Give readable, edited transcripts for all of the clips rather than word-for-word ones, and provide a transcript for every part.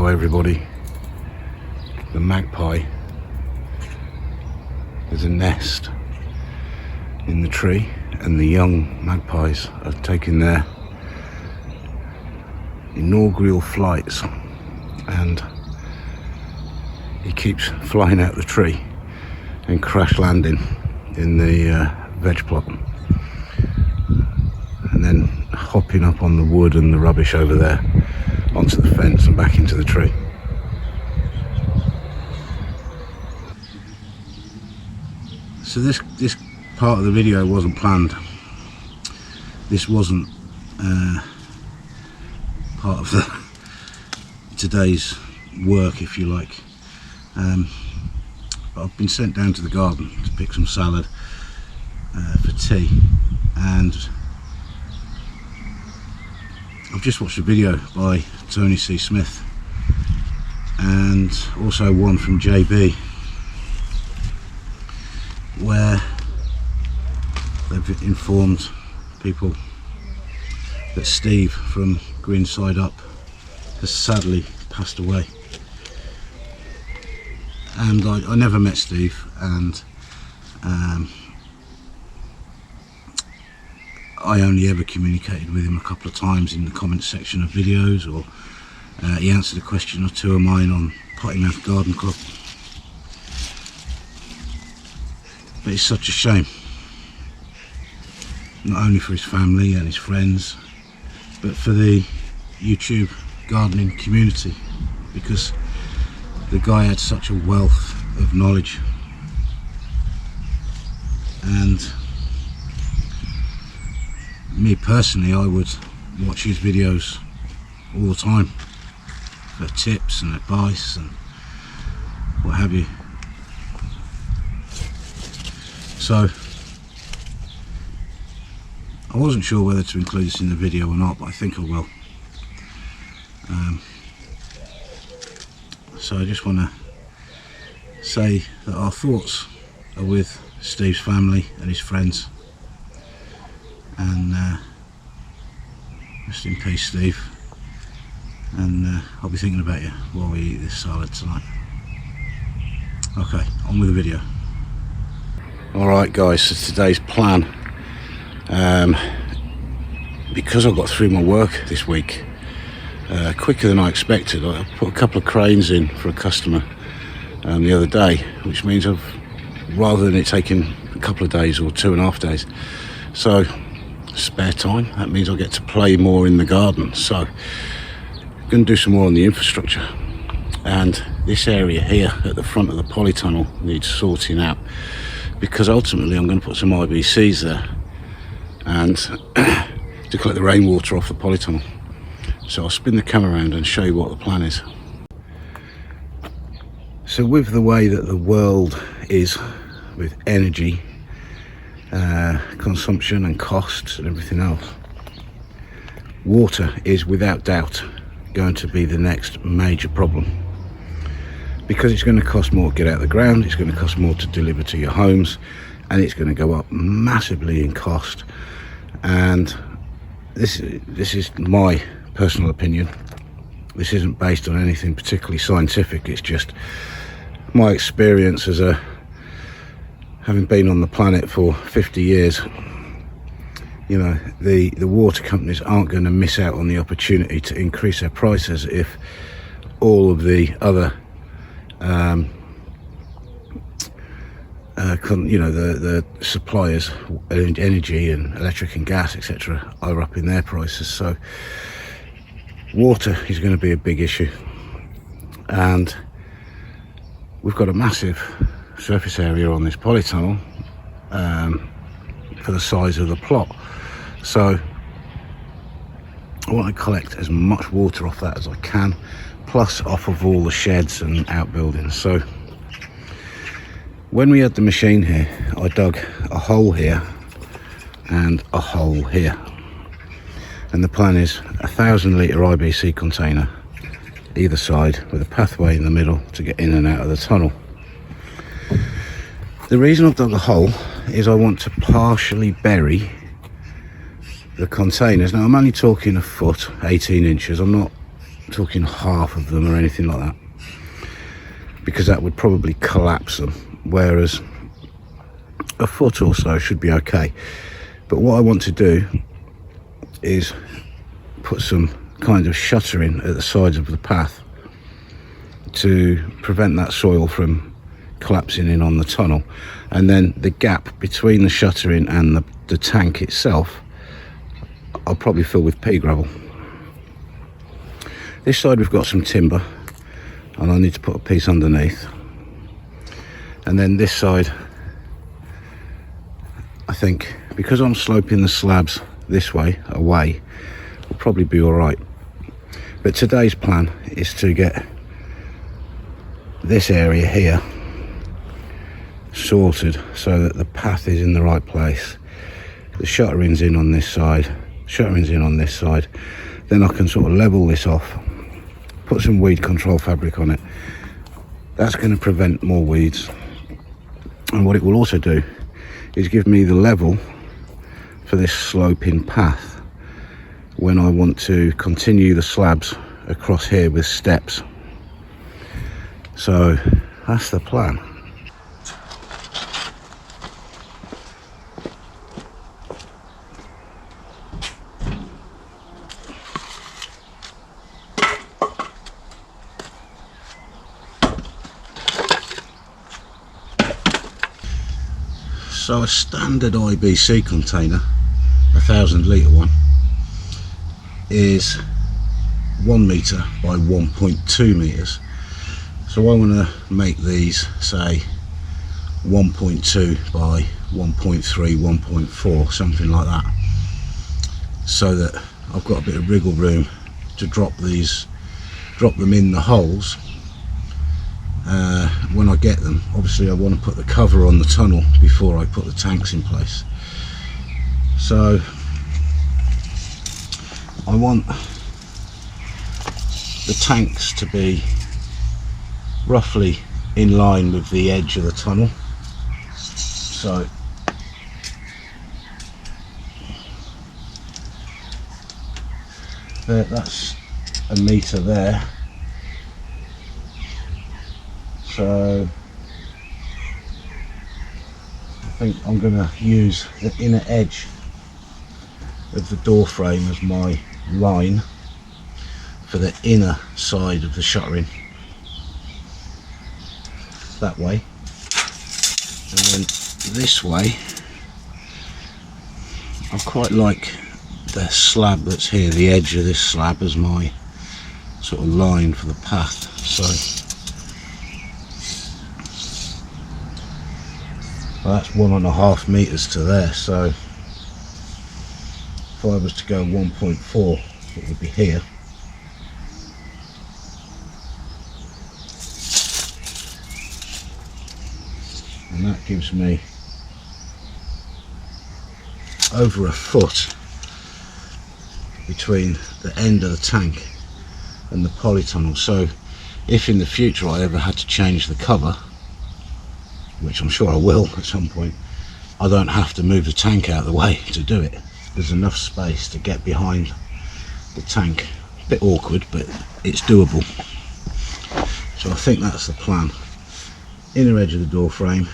Hello everybody. The magpie, there's a nest in the tree and the young magpies are taking their inaugural flights, and he keeps flying out the tree and crash landing in the veg plot and then hopping up on the wood and the rubbish over there onto the fence and back into the tree. So this part of the video wasn't planned. This wasn't part of today's work, if you like. But I've been sent down to the garden to pick some salad for tea, and I've just watched a video by Tony C. Smith and also one from JB where they've informed people that Steve from Green Side Up has sadly passed away. And I never met Steve, and I only ever communicated with him a couple of times in the comment section of videos, or he answered a question or two of mine on Pottymouth Garden Club. But it's such a shame, not only for his family and his friends, but for the YouTube gardening community, because the guy had such a wealth of knowledge. And me personally, I would watch his videos all the time for tips and advice and what have you. So I wasn't sure whether to include this in the video or not, but I think I will. So I just want to say that our thoughts are with Steve's family and his friends, and rest in peace, Steve, and I'll be thinking about you while we eat this salad tonight. Okay, on with the video. Alright guys, so today's plan, because I got through my work this week quicker than I expected. I put a couple of cranes in for a customer the other day, which means I've, rather than it taking a couple of days or 2.5 days, so spare time, that means I get to play more in the garden. So I'm going to do some more on the infrastructure, and this area here at the front of the polytunnel needs sorting out, because ultimately I'm going to put some IBCs there and to collect the rainwater off the polytunnel. So I'll spin the camera around and show you what the plan is. So with the way that the world is with energy consumption and costs and everything else, water is without doubt going to be the next major problem, because it's going to cost more to get out of the ground, it's going to cost more to deliver to your homes, and it's going to go up massively in cost. And this is my personal opinion. This isn't based on anything particularly scientific, it's just my experience as having been on the planet for 50 years. You know, the water companies aren't going to miss out on the opportunity to increase their prices if all of the other you know, the suppliers, energy and electric and gas, etc., are up in their prices. So water is going to be a big issue, and we've got a massive surface area on this polytunnel for the size of the plot, so I want to collect as much water off that as I can, plus off of all the sheds and outbuildings. So when we had the machine here, I dug a hole here and a hole here, and the plan is 1,000 litre IBC container either side with a pathway in the middle to get in and out of the tunnel. The reason I've dug a hole is I want to partially bury the containers. Now I'm only talking a foot, 18 inches. I'm not talking half of them or anything like that, because that would probably collapse them, whereas a foot or so should be okay. But what I want to do is put some kind of shuttering at the sides of the path to prevent that soil from collapsing in on the tunnel, and then the gap between the shuttering and the tank itself I'll probably fill with pea gravel. This side we've got some timber and I need to put a piece underneath, and then this side I think, because I'm sloping the slabs this way away, will probably be all right. But today's plan is to get this area here sorted so that the path is in the right place. The shuttering's in on this side, shuttering's in on this side. Then I can sort of level this off, put some weed control fabric on it. That's going to prevent more weeds, and what it will also do is give me the level for this sloping path when I want to continue the slabs across here with steps. So that's the plan. So a standard IBC container, 1,000 litre one, is 1 metre by 1.2 metres. So I want to make these say 1.2 by 1.3, 1.4, something like that, so that I've got a bit of wriggle room to drop them in the holes when I get them. Obviously I want to put the cover on the tunnel before I put the tanks in place. So I want the tanks to be roughly in line with the edge of the tunnel. So that's a metre there. So I think I'm going to use the inner edge of the door frame as my line for the inner side of the shuttering, that way, and then this way I quite like the slab that's here, the edge of this slab, as my sort of line for the path. So well, that's 1.5 metres to there, so if I was to go 1.4 it would be here. And that gives me over a foot between the end of the tank and the polytunnel. So if in the future I ever had to change the cover, which I'm sure I will at some point, I don't have to move the tank out of the way to do it. There's enough space to get behind the tank. A bit awkward, but it's doable. So I think that's the plan. Inner edge of the door frame,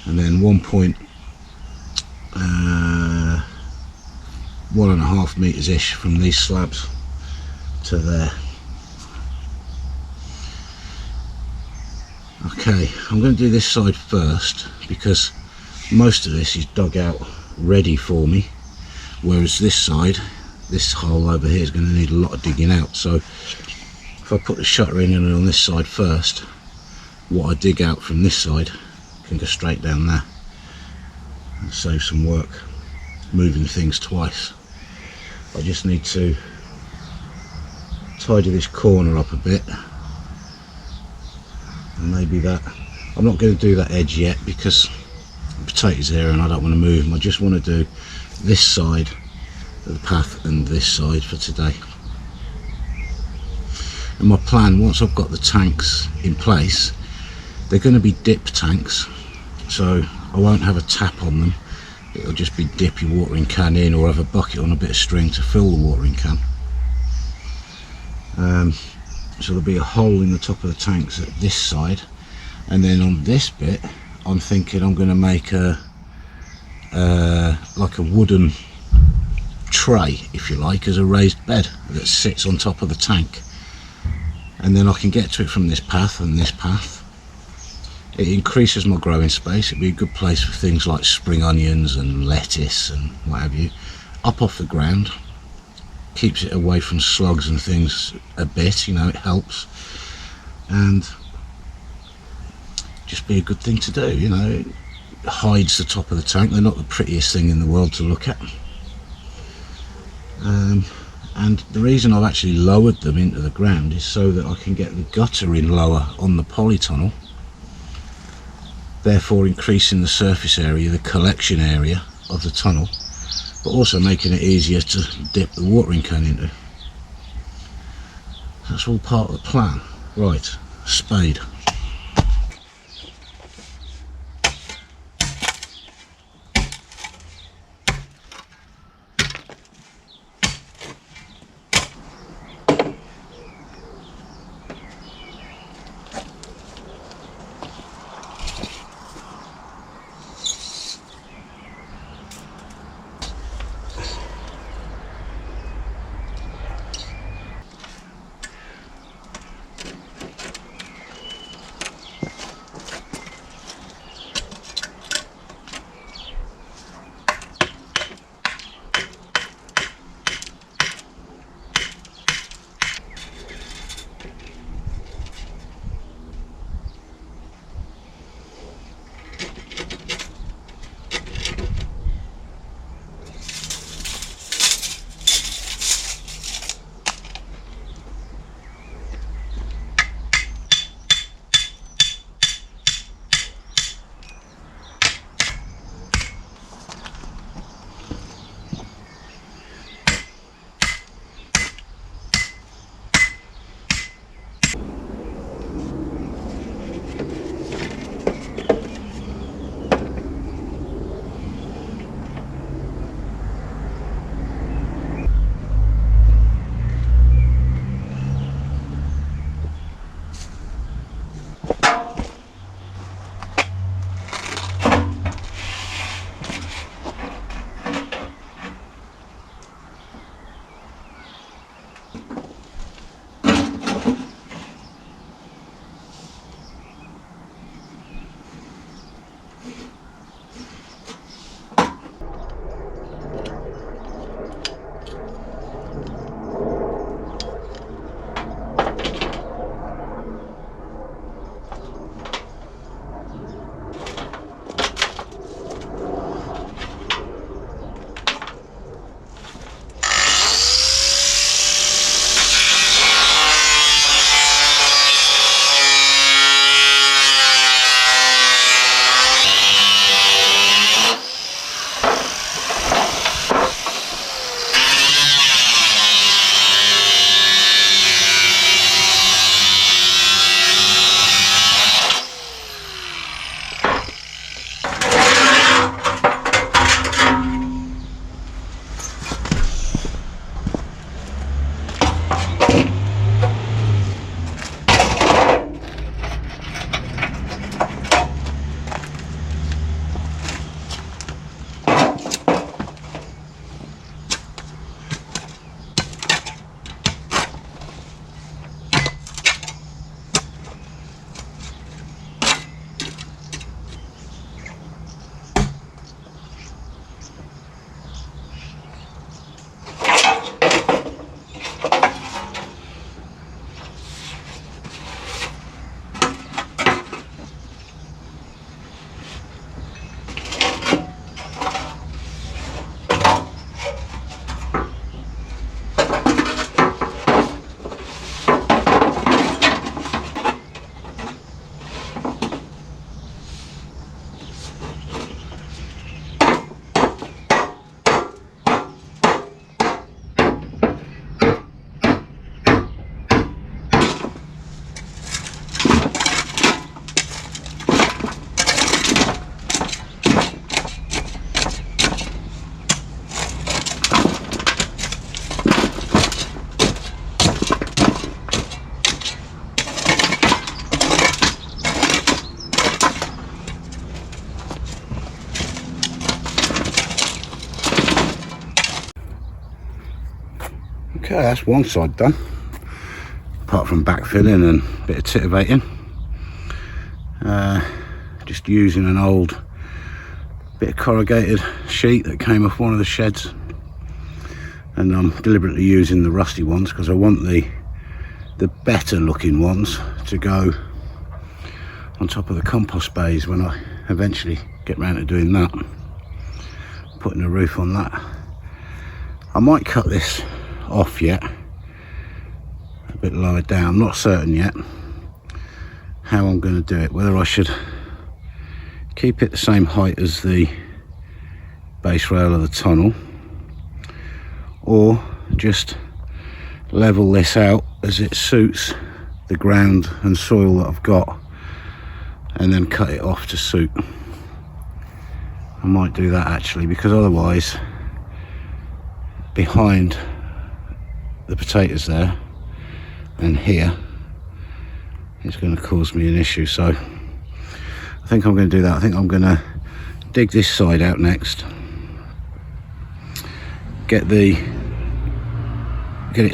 and then 1.5 metres ish from these slabs to there. Okay, I'm going to do this side first because most of this is dug out ready for me, whereas this side, this hole over here, is going to need a lot of digging out. So if I put the shuttering in on this side first, what I dig out from this side can go straight down there and save some work moving things twice. I just need to tidy this corner up a bit, and maybe that, I'm not going to do that edge yet because the potatoes there and I don't want to move them. I just want to do this side of the path and this side for today. And my plan, once I've got the tanks in place, they're going to be dip tanks, so I won't have a tap on them. It'll just be dip your watering can in, or have a bucket on a bit of string to fill the watering can. So there'll be a hole in the top of the tanks at this side, and then on this bit I'm thinking I'm going to make a like a wooden tray, if you like, as a raised bed that sits on top of the tank, and then I can get to it from this path and this path. It increases my growing space. It'd be a good place for things like spring onions and lettuce and what have you, up off the ground. Keeps it away from slugs and things a bit, you know, it helps, and just be a good thing to do, you know. It hides the top of the tank. They're not the prettiest thing in the world to look at, and the reason I've actually lowered them into the ground is so that I can get the gutter in lower on the polytunnel, therefore increasing the surface area, the collection area of the tunnel, but also making it easier to dip the watering can into. That's all part of the plan. Right, spade. Okay, that's one side done. Apart from backfilling and a bit of titivating. Just using an old bit of corrugated sheet that came off one of the sheds, and I'm deliberately using the rusty ones because I want the better looking ones to go on top of the compost bays when I eventually get round to doing that, putting a roof on that. I might cut this off yet, a bit lower down. I'm not certain yet how I'm going to do it, whether I should keep it the same height as the base rail of the tunnel, or just level this out as it suits the ground and soil that I've got, and then cut it off to suit. I might do that actually, because otherwise behind the potatoes there and here it's going to cause me an issue. So I think I'm going to do that. I think I'm going to dig this side out next, get it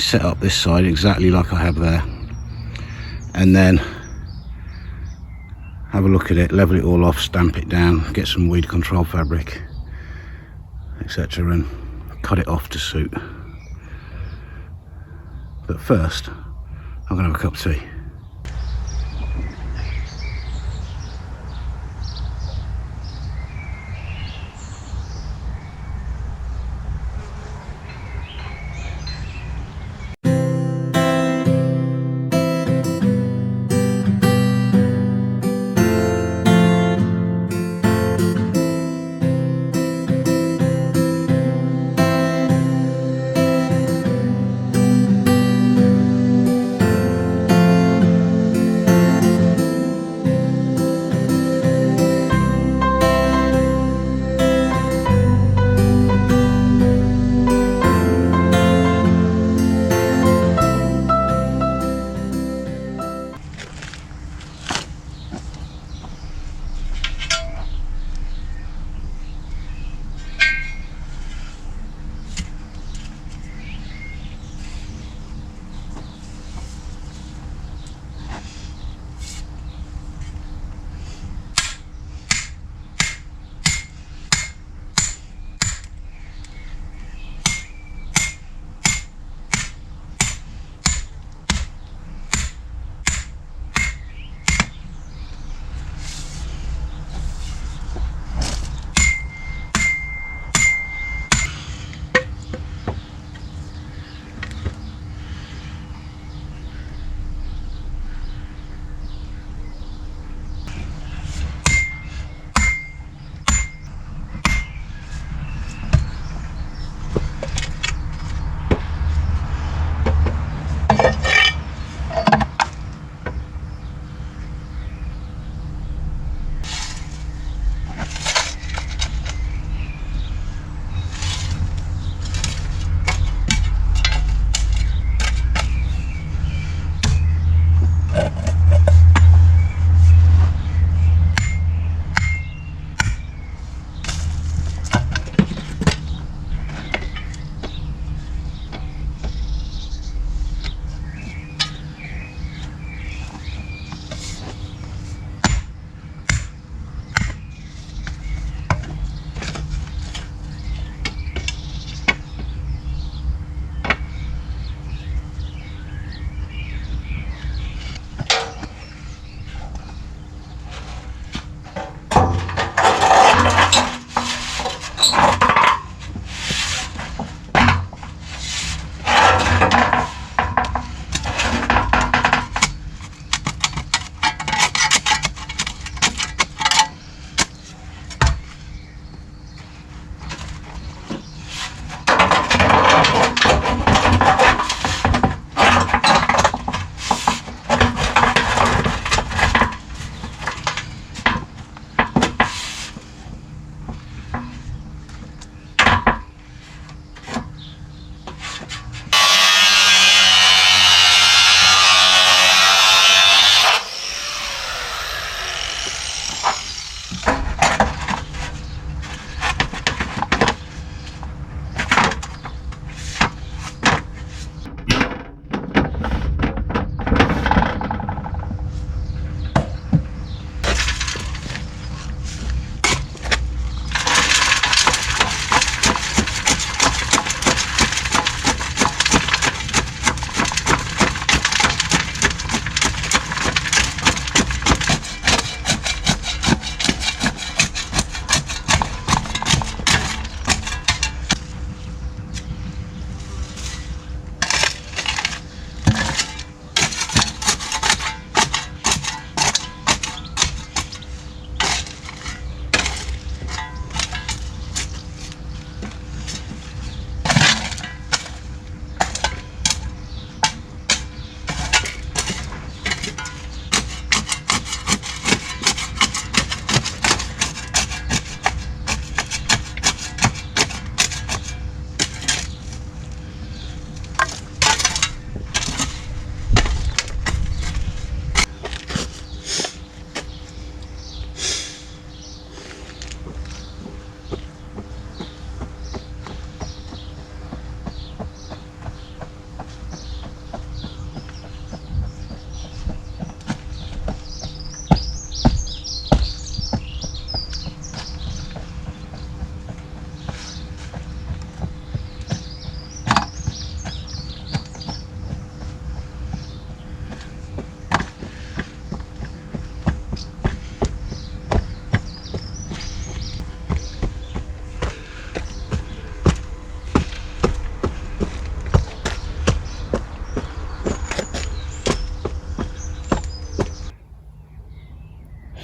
set up this side exactly like I have there, and then have a look at it, level it all off, stamp it down, get some weed control fabric, etc., and cut it off to suit. But first I'm going to have a cup of tea.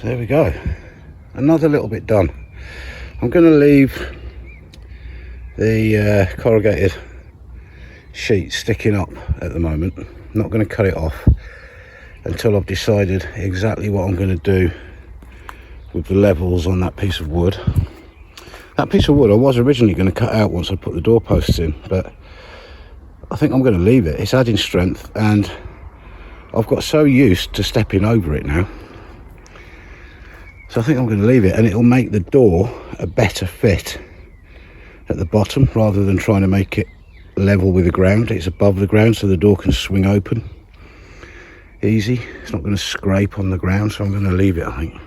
So there we go, another little bit done. I'm going to leave the corrugated sheet sticking up at the moment. I'm not going to cut it off until I've decided exactly what I'm going to do with the levels on that piece of wood. That piece of wood I was originally going to cut out once I put the doorposts in, but I think I'm going to leave it. It's adding strength, and I've got so used to stepping over it now, so I think I'm going to leave it, and it'll make the door a better fit at the bottom rather than trying to make it level with the ground. It's above the ground, so the door can swing open easy. It's not going to scrape on the ground, so I'm going to leave it, I think.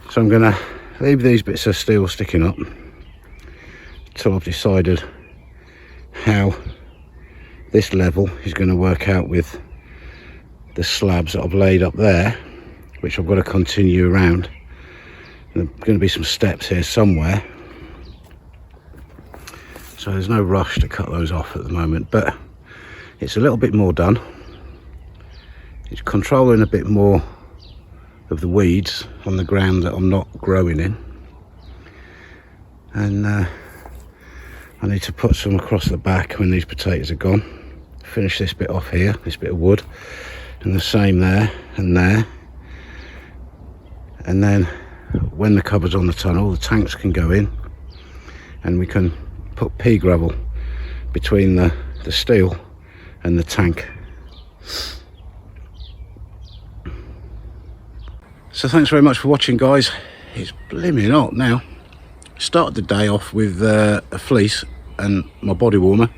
So I'm going to leave these bits of steel sticking up until I've decided how this level is going to work out with the slabs that I've laid up there, which I've got to continue around. There's going to be some steps here somewhere, so there's no rush to cut those off at the moment, but it's a little bit more done. It's controlling a bit more of the weeds on the ground that I'm not growing in, and I need to put some across the back when these potatoes are gone. Finish this bit off here, this bit of wood, and the same there and there, and then when the cupboard's on the tunnel, the tanks can go in and we can put pea gravel between the steel and the tank. So thanks very much for watching, guys. It's blimmin' hot now. Started the day off with a fleece and my body warmer,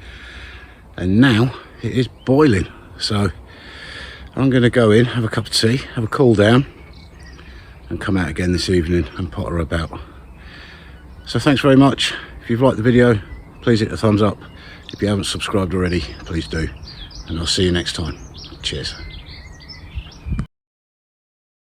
and now it is boiling. So I'm going to go in, have a cup of tea, have a cool down, and come out again this evening and potter about. So thanks very much. If you've liked the video, please hit the thumbs up. If you haven't subscribed already, please do, and I'll see you next time. Cheers.